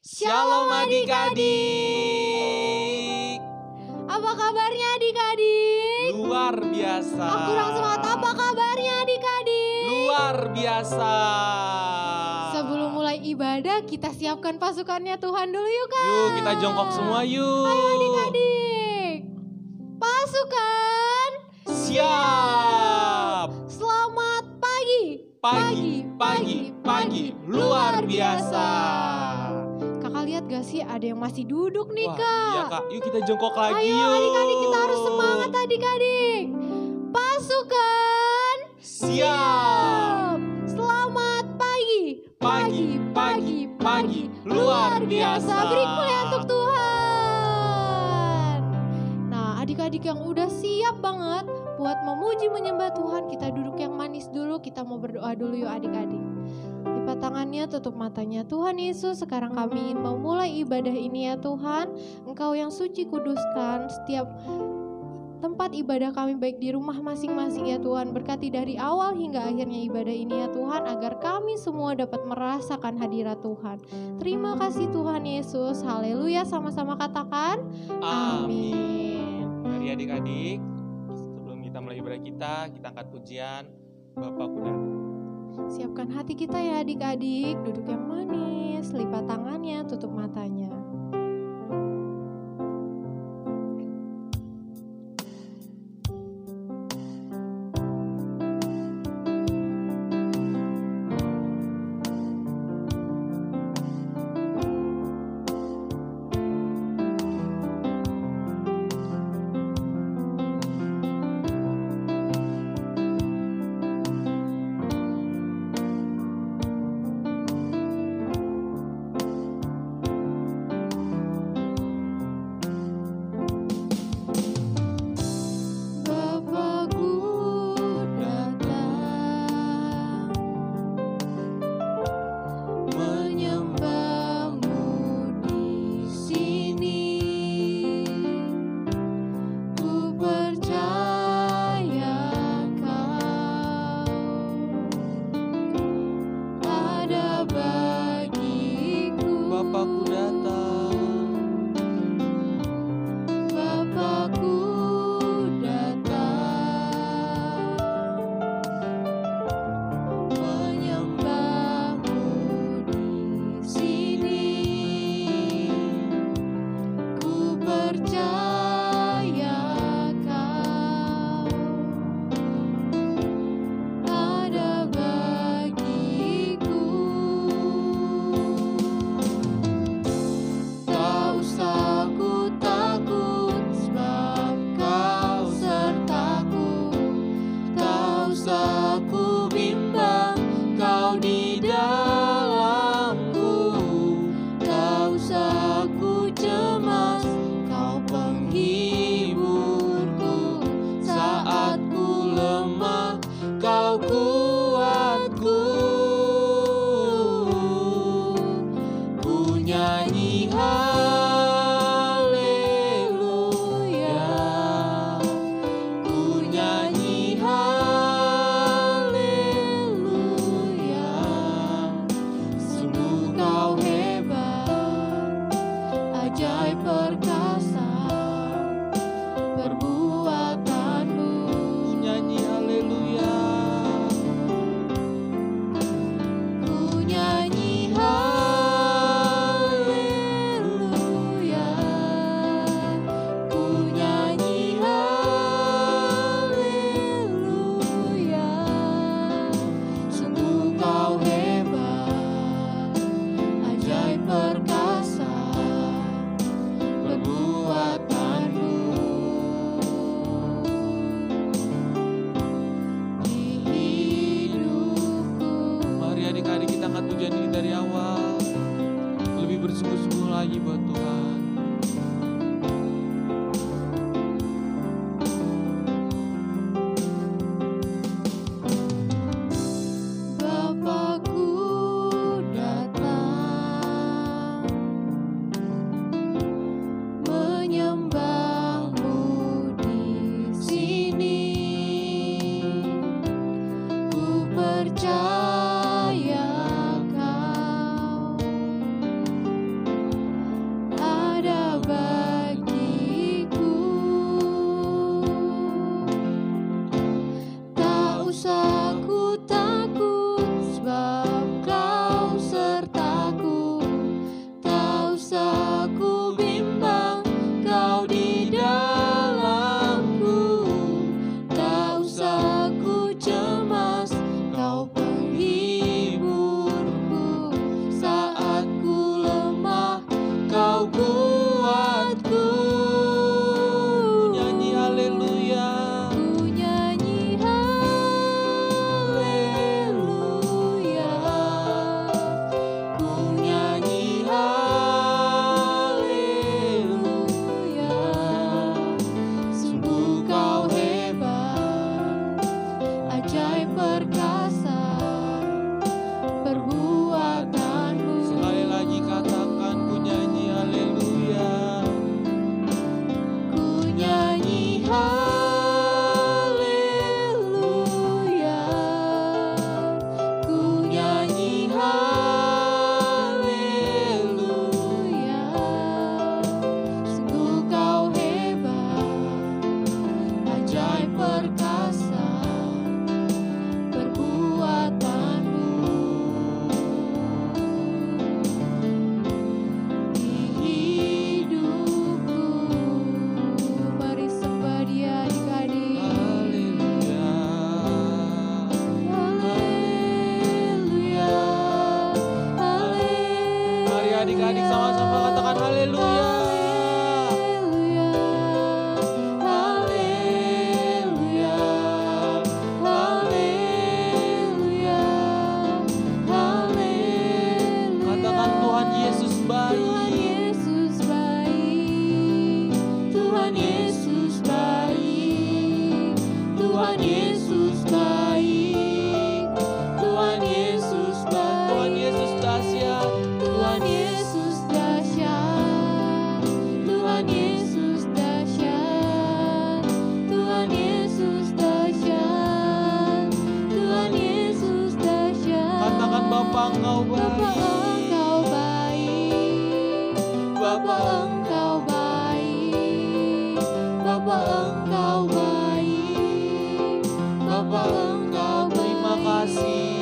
Shalom adik-adik. Apa kabarnya adik-adik? Luar biasa. Aku kurang semangat. Apa kabarnya adik-adik? Luar biasa. Sebelum mulai ibadah, kita siapkan pasukannya Tuhan dulu yuk Kak. Yuk kita jongkok semua yuk. Ayo adik-adik. Pasukan Siap. Selamat pagi. Pagi. Luar biasa. Kakak lihat gak sih ada yang masih duduk nih Wah, Kak? iya Kak, yuk kita jongkok lagi Ayo yuk. adik-adik, kita harus semangat adik-adik. Pasukan Siap. Selamat pagi. Pagi. Luar biasa. Beri kemuliaan untuk Tuhan. Nah adik-adik yang udah siap banget buat memuji menyembah Tuhan, kita duduk yang manis dulu. Kita mau berdoa dulu yuk adik-adik. Lipat tangannya, tutup matanya. Tuhan Yesus, sekarang kami ingin memulai ibadah ini ya Tuhan. Engkau yang suci kuduskan setiap tempat ibadah kami, baik di rumah masing-masing ya Tuhan. Berkati dari awal hingga akhirnya ibadah ini ya Tuhan, agar kami semua dapat merasakan hadirat Tuhan. Terima kasih Tuhan Yesus. Haleluya, sama-sama katakan amin. Mari adik-adik, sebelum kita mulai ibadah kita angkat pujian Bapakku datang. Siapkan hati kita ya adik-adik. Duduk yang manis, lipat tangannya, tutup matanya. Engkau kuatku. Ku nyanyi haleluya. Ku nyanyi haleluya. Ku nyanyi haleluya. Sungguh kau hebat, ajaib perkasa perbuatanmu. Sekali lagi katakan ku nyanyi haleluya. Ku nyanyi haleluya. Ku nyanyi haleluya. Sungguh kau hebat, ajaib perkasa perbuatanmu. Di hidupku, mari sembah Dia adik-adik. Haleluya. Haleluya, haleluya. Mari adik-adik sama-sama katakan haleluya. Haleluya, haleluya, haleluya, haleluya. Katakan Tuhan Yesus Tuhan baik. Yesus baik, Tuhan Yesus baik, Tuhan Yesus baik, Tuhan Yesus baik, Tuhan Yesus dahsyat. Tuhan Yesus dahsyat, Tuhan Yesus dahsyat, Tuhan Yesus dahsyat, Tuhan Yesus dahsyat. Katakan Bapa Engkau Bapa baik. Engkau baik, Bapa Engkau baik, Bapa Engkau baik, Bapa Engkau baik. Terima kasih.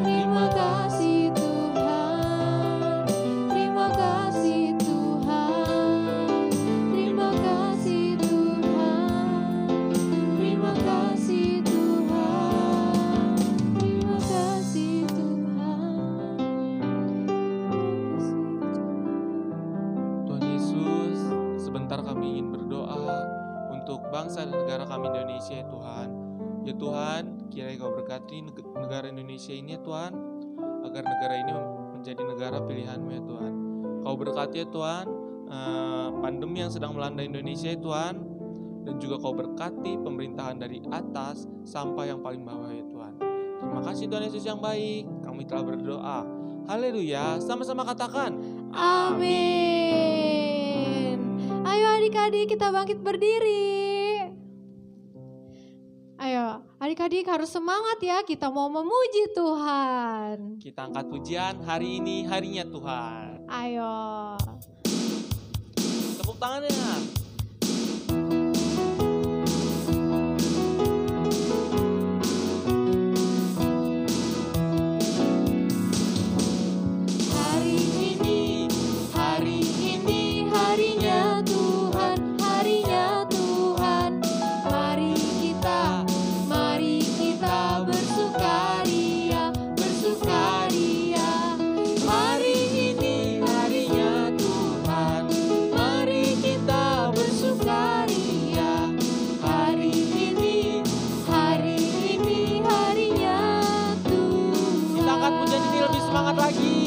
Terima kasih Tuhan, terima kasih Tuhan, terima kasih Tuhan, terima kasih Tuhan, terima kasih Tuhan. Tuhan Yesus, sebentar kami ingin berdoa untuk bangsa dan negara kami Indonesia ya Tuhan. Ya Tuhan, kiranya Kau berkati negara Indonesia ini ya Tuhan, agar negara ini menjadi negara pilihan-Mu ya Tuhan. Kau berkati ya Tuhan, pandemi yang sedang melanda Indonesia ya Tuhan, dan juga Kau berkati pemerintahan dari atas sampai yang paling bawah ya Tuhan. Terima kasih Tuhan Yesus yang baik, kami telah berdoa. Haleluya, sama-sama katakan Amin. Ayo adik-adik kita bangkit berdiri. Ayo adik-adik harus semangat ya, kita mau memuji Tuhan. Kita angkat pujian, hari ini harinya Tuhan. Ayo. Tepuk tangannya. Hari ini harinya Tuhan, harinya Tuhan. Mari kita bersukaria, bersukaria. Hari ini harinya Tuhan, mari kita bersukaria. Hari ini harinya Tuhan. Kita angkat pujian ini lebih semangat lagi.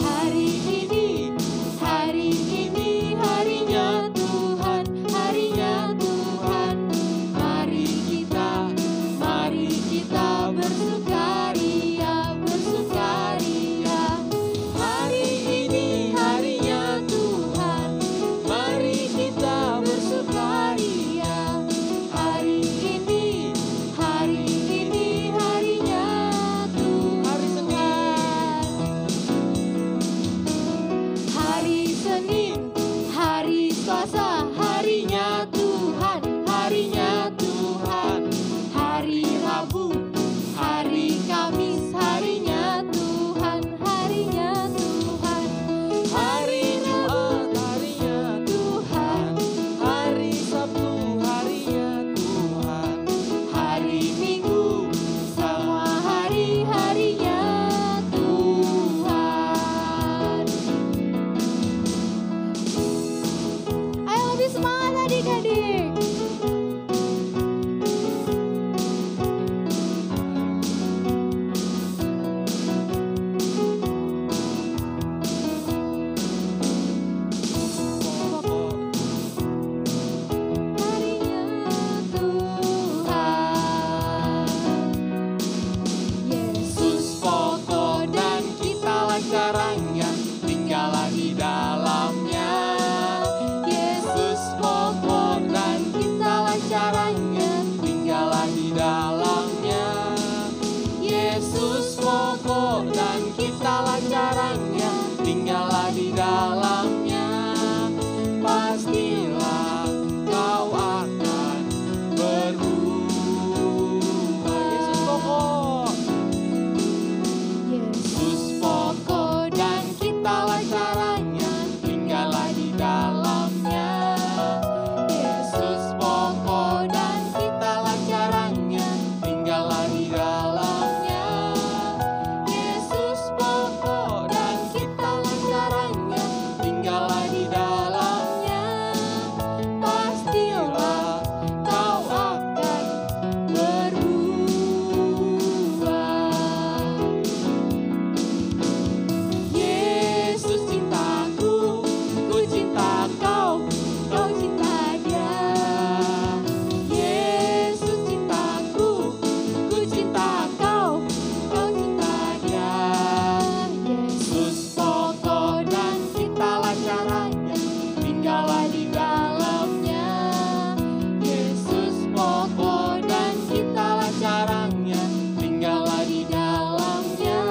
Hari ini harinya Tuhan, harinya Tuhan. Mari kita bersukaria, bersukaria. Hari ini harinya Tuhan, mari kita bersukaria. Hari ini harinya Tuhan. Hari Senin. Hari Senin, hari Selasa, harinya Tuhan, harinya Tuhan. Hari Rabu, hari Kamis, harinya Tuhan, harinya Tuhan. Hari Jumat, harinya Tuhan. Hari Sabtu, harinya Tuhan. Hari Minggu, sama hari-harinya Tuhan. caranya, tinggallah di dalamnya. Yesus pokok dan kitalah caranya, tinggallah di dalamnya. Yesus pokok dan kitalah caranya, tinggallah di dalamnya. Pastilah kau akan berubah. Yesus pokok. Yesus pokok dan kitalah caranya, tinggallah di dalamnya. Yesus pokok dan kitalah caranya, tinggallah di dalamnya. Yesus pokok dan kitalah caranya, tinggallah di dalamnya. Pastilah kau akan berubah. Yesus cintaku, ku cinta kau, kau cinta dia. Yesus cintaku, ku cinta kau, kau cinta dia. Yesus pokok dan kitalah caranya, tinggallah di dalamnya. Yesus pokok dan kitalah caranya, tinggallah di dalamnya.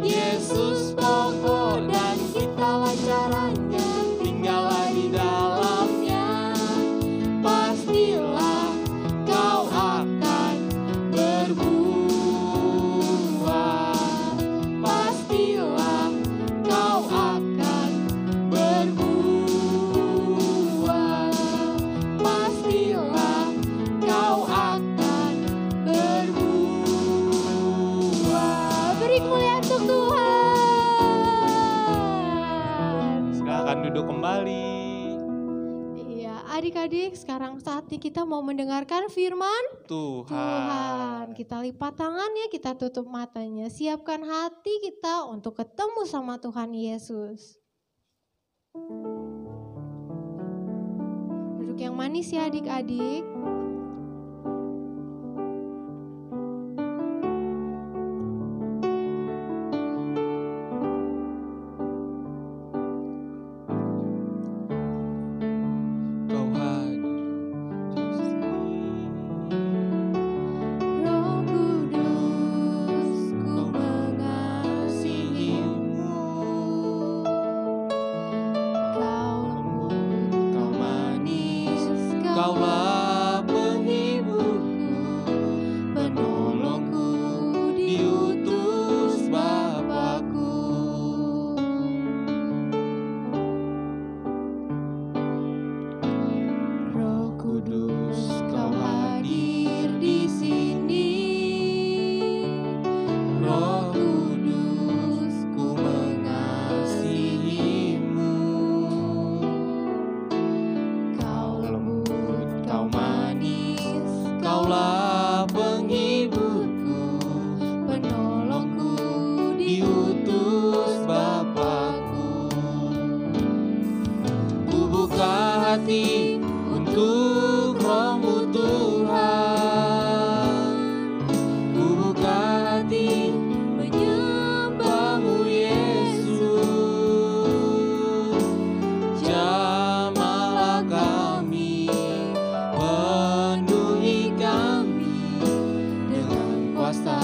Yesus pokok dan kitalah caranya, tinggallah di dalamnya. Pastilah kau akan berubah. Pastilah kau akan berubah. Pastilah kau akan berubah. Beri kemuliaan untuk Tuhan. Silakan duduk kembali. Iya, adik-adik, sekarang saatnya kita mau mendengarkan firman Tuhan. Tuhan. Kita lipat tangannya, kita tutup matanya. Siapkan hati kita untuk ketemu sama Tuhan Yesus. Duduk yang manis ya adik-adik. Kau hadir di sini. Roh Kudus, ku mengasihimu. Kau lembut, Kau manis, kau Kaulah penghiburku, penolongku, diutus Bapakku. Roh Kudus, kau hadir di sini. Roh Kudus, ku mengasihimu. Kau lembut, kau manis, Kaulah penghiburku, penolongku, diutus Bapakku. Ku buka hati untuk Roh-Mu Tuhan. Ku buka hati menyembah-Mu Yesus. Jamahlah kami, penuhi kami dengan kuasa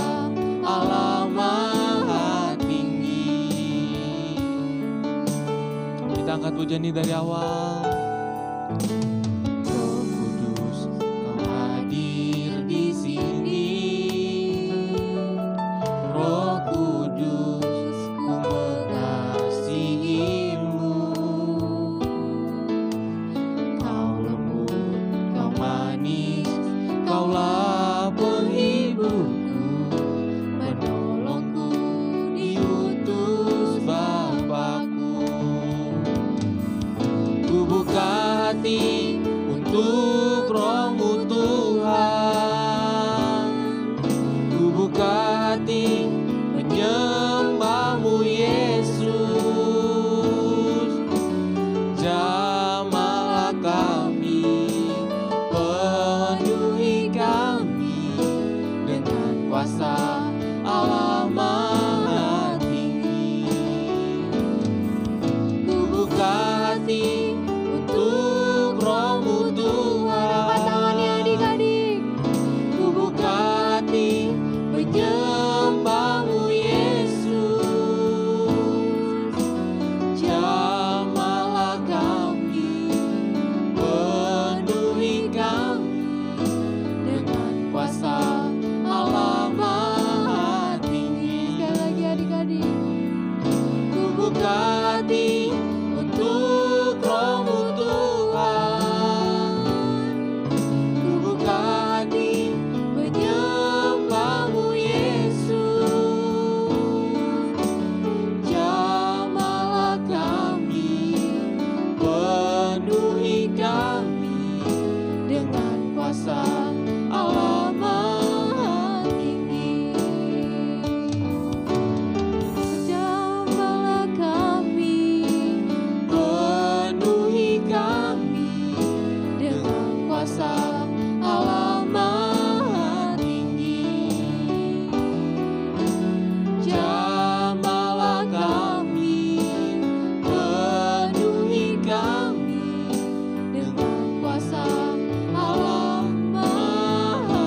Allah Maha Tinggi. Kita angkat pujian ini dari awal. Roh Kudus, Kau hadir di sini. Roh Kudus, ku mengasihimu. Kau lembut, Kau manis, Kaulah penghiburku, penolongku, diutus Bapakku. Ku hati untuk Roh-Mu Tuhan. Angkat tangannya adik-adik. Ku buka hati menyembah-Mu Yesus. Jamahlah kami, penuhi kami dengan kuasa Allah Maha Tinggi. Sekali lagi adik-adik. Ku buka hati untuk Roh-Mu Tuhan. Ku buka hati menyembah-Mu Yesus. Jamahlah kami, penuhi kami dengan kuasa Allah Maha Tinggi. Jamahlah kami, Penuhi kami dengan kuasa Allah Maha Tinggi. Jamahlah kami, penuhi kami dengan kuasa Allah Maha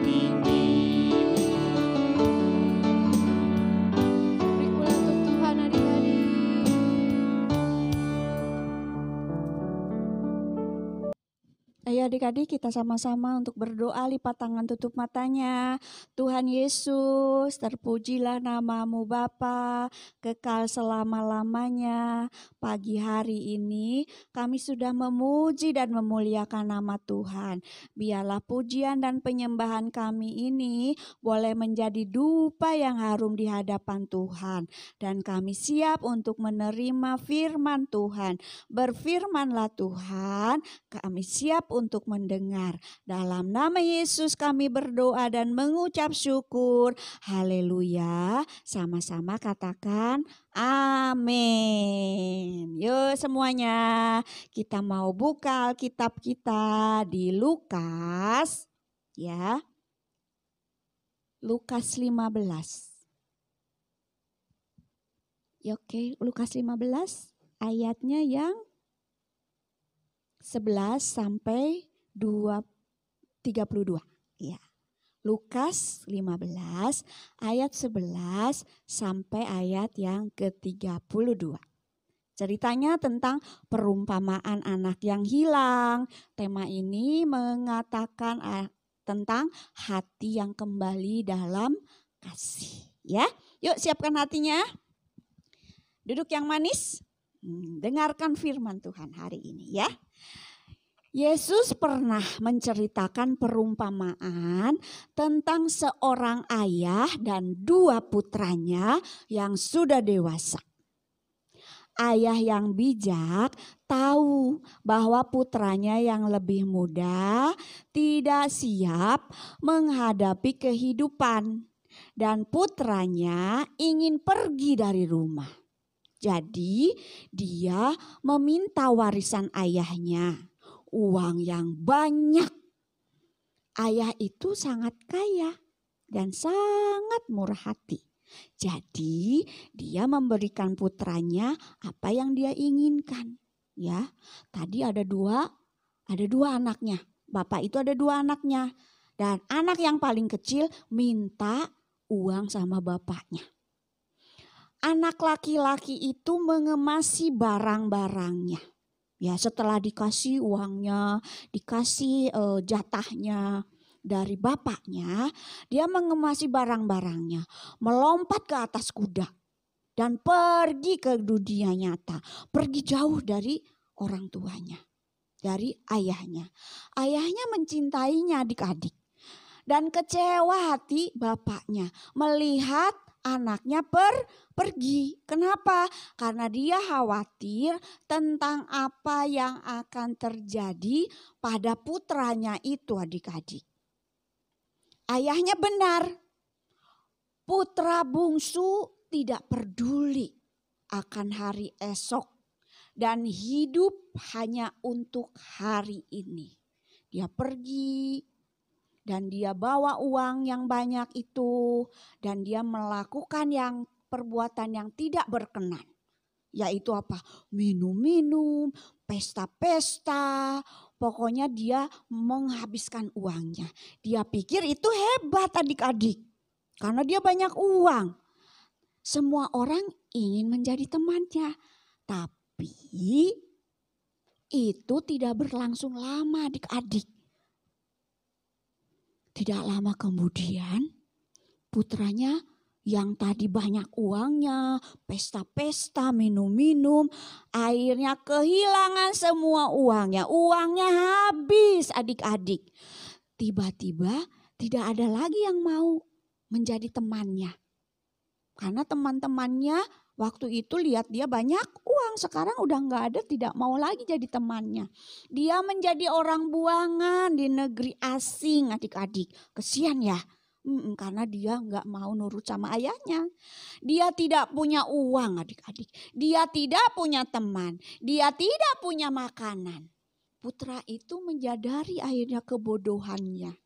Tinggi. beri pulang untuk Tuhan adik-adik. Ayo adik-adik kita sama-sama untuk berdoa, lipat tangan tutup matanya. Tuhan Yesus, terpujilah nama-Mu Bapa, kekal selama-lamanya. Pagi hari ini kami sudah memuji dan memuliakan nama Tuhan. Biarlah pujian dan penyembahan kami ini boleh menjadi dupa yang harum di hadapan Tuhan. Dan kami siap untuk menerima firman Tuhan. Berfirmanlah Tuhan, kami siap untuk mendengar. Dalam nama Yesus kami berdoa dan mengucap syukur. Haleluya. Sama-sama katakan amin. Yuk semuanya, kita mau buka Alkitab kita di Lukas, ya. Lukas 15. Ya, oke, Lukas 15 ayatnya yang 11 sampai 32. Ya. Lukas 15 ayat 11 sampai ayat yang ke-32. Ceritanya tentang perumpamaan anak yang hilang. Tema ini mengatakan tentang hati yang kembali dalam kasih. Ya, yuk siapkan hatinya. Duduk yang manis. Dengarkan firman Tuhan hari ini ya. Yesus pernah menceritakan perumpamaan tentang seorang ayah dan dua putranya yang sudah dewasa. Ayah yang bijak tahu bahwa putranya yang lebih muda tidak siap menghadapi kehidupan dan putranya ingin pergi dari rumah. Jadi dia meminta warisan ayahnya. Uang yang banyak. Ayah itu sangat kaya dan sangat murah hati. Jadi dia memberikan putranya apa yang dia inginkan. Ya, tadi ada dua anaknya. Bapak itu ada dua anaknya. Dan anak yang paling kecil minta uang sama bapaknya. Anak laki-laki itu mengemasi barang-barangnya. Ya, setelah dikasih uangnya, dikasih jatahnya dari bapaknya, dia mengemasi barang-barangnya, melompat ke atas kuda dan pergi ke dunia nyata, pergi jauh dari orang tuanya, dari ayahnya. Ayahnya mencintainya adik-adik dan kecewa hati bapaknya melihat anaknya pergi. Kenapa? Karena dia khawatir tentang apa yang akan terjadi pada putranya itu adik-adik. Ayahnya benar. Putra bungsu tidak peduli akan hari esok dan hidup hanya untuk hari ini. Dia pergi. Dan dia bawa uang yang banyak itu dan dia melakukan perbuatan yang tidak berkenan. yaitu apa? Minum-minum, pesta-pesta, pokoknya dia menghabiskan uangnya. Dia pikir itu hebat adik-adik, karena dia banyak uang. Semua orang ingin menjadi temannya, tapi itu tidak berlangsung lama adik-adik. Tidak lama kemudian putranya yang tadi banyak uangnya, pesta-pesta, minum-minum, akhirnya kehilangan semua uangnya. Uangnya habis adik-adik. Tiba-tiba tidak ada lagi yang mau menjadi temannya. Karena teman-temannya waktu itu lihat dia banyak uang, sekarang udah nggak ada, tidak mau lagi jadi temannya. Dia menjadi orang buangan di negeri asing adik-adik. Kesian ya. Karena dia nggak mau nurut sama ayahnya. Dia tidak punya uang adik-adik. Dia tidak punya teman. Dia tidak punya makanan. Putra itu menyadari akhirnya kebodohannya.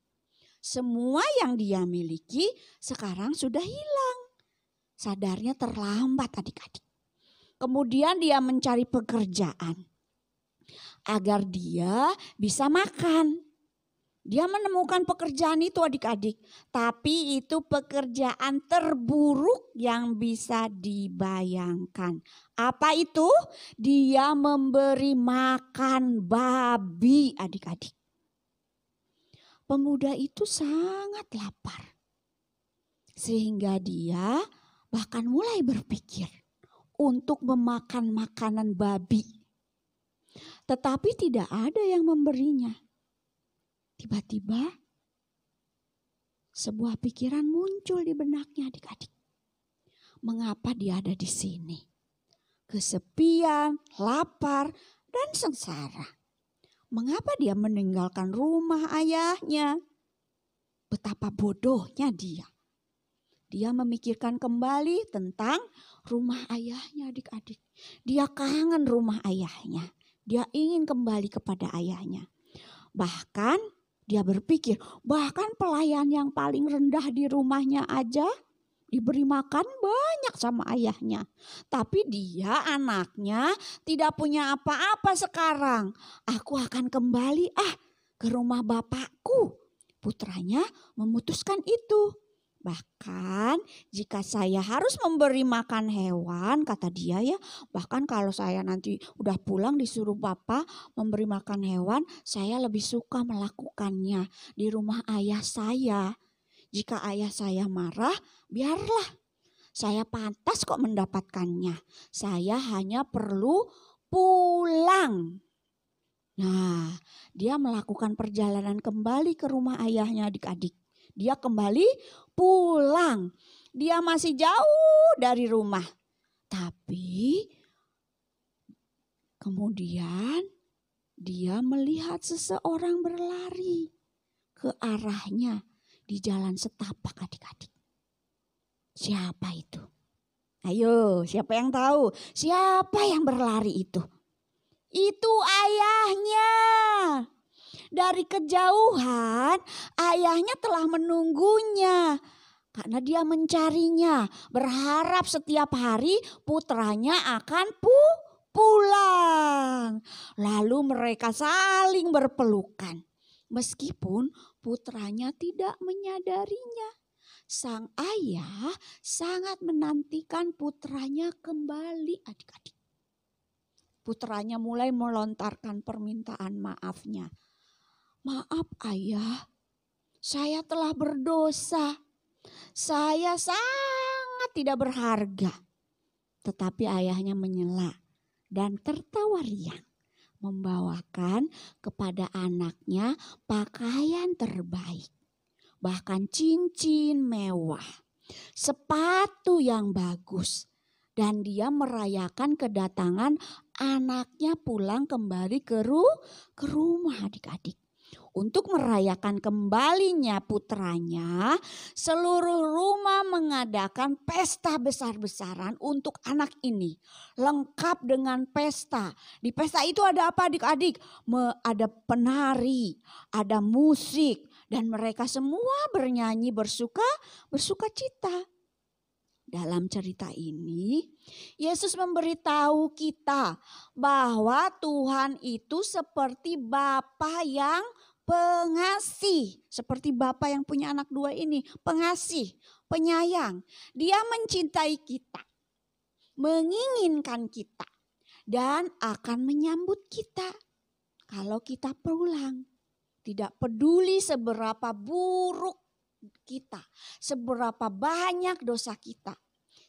Semua yang dia miliki sekarang sudah hilang. Sadarnya terlambat adik-adik. Kemudian dia mencari pekerjaan agar dia bisa makan. Dia menemukan pekerjaan itu adik-adik. Tapi itu pekerjaan terburuk yang bisa dibayangkan. Apa itu? Dia memberi makan babi adik-adik. Pemuda itu sangat lapar. Sehingga dia bahkan mulai berpikir untuk memakan makanan babi. Tetapi tidak ada yang memberinya. Tiba-tiba sebuah pikiran muncul di benaknya adik-adik. Mengapa dia ada di sini? Kesepian, lapar, dan sengsara. Mengapa dia meninggalkan rumah ayahnya? Betapa bodohnya dia. Dia memikirkan kembali tentang rumah ayahnya adik-adik. Dia kangen rumah ayahnya. Dia ingin kembali kepada ayahnya. Bahkan dia berpikir, bahkan pelayan yang paling rendah di rumahnya aja diberi makan banyak sama ayahnya. Tapi dia anaknya tidak punya apa-apa sekarang. Aku akan kembali ke rumah bapakku. Putranya memutuskan itu. Bahkan jika saya harus memberi makan hewan, kata dia ya, bahkan kalau saya nanti udah pulang disuruh bapak memberi makan hewan, saya lebih suka melakukannya di rumah ayah saya. Jika ayah saya marah, biarlah. Saya pantas kok mendapatkannya. Saya hanya perlu pulang. Nah, dia melakukan perjalanan kembali ke rumah ayahnya adik-adik. Dia kembali pulang. Dia masih jauh dari rumah. Tapi kemudian dia melihat seseorang berlari ke arahnya di jalan setapak adik-adik. Siapa itu? Ayo, siapa yang tahu? Siapa yang berlari itu? Itu ayahnya. Dari kejauhan ayahnya telah menunggunya karena dia mencarinya, berharap setiap hari putranya akan pulang. Lalu mereka saling berpelukan. Meskipun putranya tidak menyadarinya, sang ayah sangat menantikan putranya kembali adik-adik. Putranya mulai melontarkan permintaan maafnya. Maaf ayah, saya telah berdosa. Saya sangat tidak berharga. Tetapi ayahnya menyela dan tertawa riang. Membawakan kepada anaknya pakaian terbaik. Bahkan cincin mewah. Sepatu yang bagus. Dan dia merayakan kedatangan anaknya pulang kembali ke rumah adik-adik. Untuk merayakan kembalinya putranya, seluruh rumah mengadakan pesta besar-besaran untuk anak ini. Lengkap dengan pesta. Di pesta itu ada apa adik-adik? Ada penari, ada musik, dan mereka semua bernyanyi bersuka cita. Dalam cerita ini, Yesus memberitahu kita bahwa Tuhan itu seperti Bapa yang pengasih. Seperti Bapa yang punya anak 2 ini, pengasih, penyayang. Dia mencintai kita, menginginkan kita, dan akan menyambut kita kalau kita pulang. Tidak peduli seberapa buruk kita, seberapa banyak dosa kita.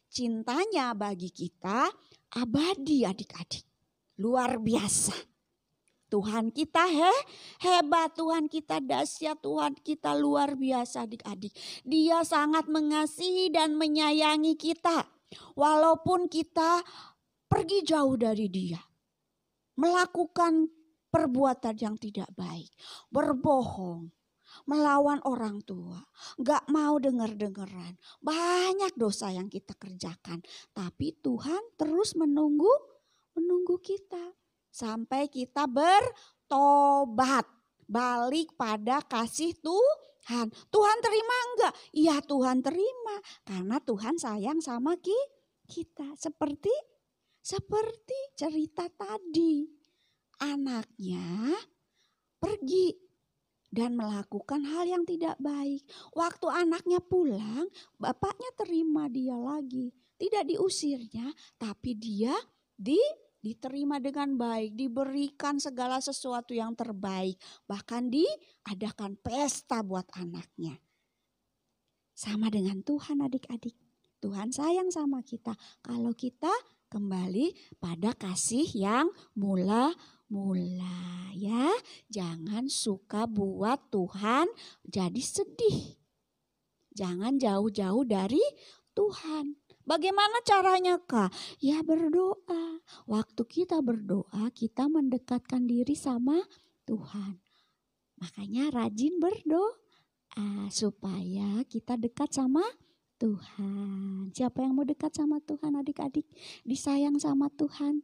Cintanya bagi kita abadi adik-adik. Luar biasa. Tuhan kita hebat, Tuhan kita dahsyat, Tuhan kita luar biasa adik-adik. Dia sangat mengasihi dan menyayangi kita. Walaupun kita pergi jauh dari Dia. Melakukan perbuatan yang tidak baik. Berbohong. Melawan orang tua, gak mau dengar-dengaran. Banyak dosa yang kita kerjakan. Tapi Tuhan terus menunggu kita. Sampai kita bertobat. Balik pada kasih Tuhan. Tuhan terima enggak? Iya Tuhan terima. Karena Tuhan sayang sama kita. Seperti cerita tadi. Anaknya pergi dan melakukan hal yang tidak baik. Waktu anaknya pulang, bapaknya terima dia lagi. Tidak diusirnya, tapi dia diterima dengan baik. Diberikan segala sesuatu yang terbaik. Bahkan diadakan pesta buat anaknya. Sama dengan Tuhan adik-adik. Tuhan sayang sama kita. Kalau kita kembali pada kasih yang mula ya, jangan suka buat Tuhan jadi sedih. Jangan jauh-jauh dari Tuhan. Bagaimana caranya Kak? Ya berdoa. Waktu kita berdoa, kita mendekatkan diri sama Tuhan. Makanya rajin berdoa supaya kita dekat sama Tuhan. Siapa yang mau dekat sama Tuhan adik-adik? Disayang sama Tuhan.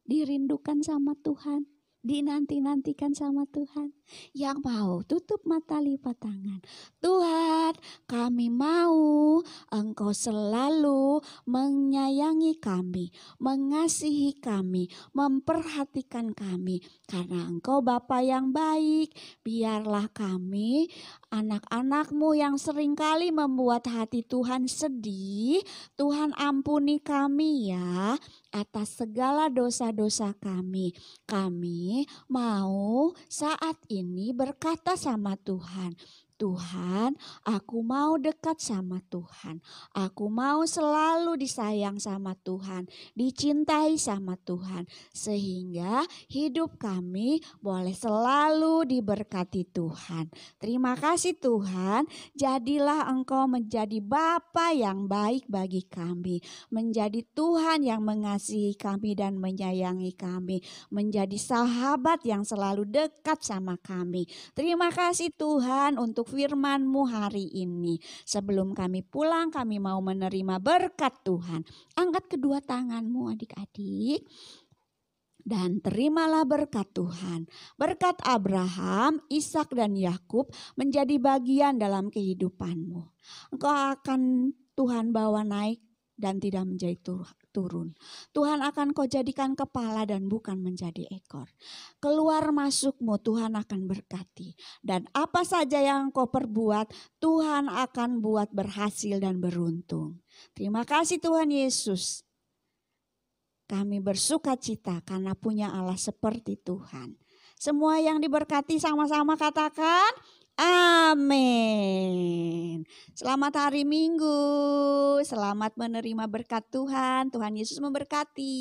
Dirindukan sama Tuhan, dinanti-nantikan sama Tuhan. Yang mau tutup mata lipat tangan. Tuhan, kami mau Engkau selalu menyayangi kami, mengasihi kami, memperhatikan kami. Karena Engkau Bapa yang baik, biarlah kami anak-anak-Mu yang seringkali membuat hati Tuhan sedih. Tuhan ampuni kami ya atas segala dosa-dosa kami. Kami mau saat ini berkata sama Tuhan, Tuhan, aku mau dekat sama Tuhan. Aku mau selalu disayang sama Tuhan, dicintai sama Tuhan. Sehingga hidup kami boleh selalu diberkati Tuhan. Terima kasih Tuhan, jadilah Engkau menjadi Bapa yang baik bagi kami. Menjadi Tuhan yang mengasihi kami dan menyayangi kami. Menjadi sahabat yang selalu dekat sama kami. Terima kasih Tuhan untuk firman-Mu hari ini. Sebelum kami pulang, kami mau menerima berkat Tuhan. Angkat kedua tangan-Mu adik-adik. Dan terimalah berkat Tuhan. Berkat Abraham, Ishak dan Yakub menjadi bagian dalam kehidupan-Mu. Engkau akan Tuhan bawa naik dan tidak menjadi turun. Tuhan akan Kau jadikan kepala dan bukan menjadi ekor. Keluar masuk-Mu Tuhan akan berkati. Dan apa saja yang Kau perbuat, Tuhan akan buat berhasil dan beruntung. Terima kasih Tuhan Yesus. Kami bersuka cita karena punya Allah seperti Tuhan. Semua yang diberkati sama-sama katakan amin. Selamat hari Minggu. Selamat menerima berkat Tuhan. Tuhan Yesus memberkati.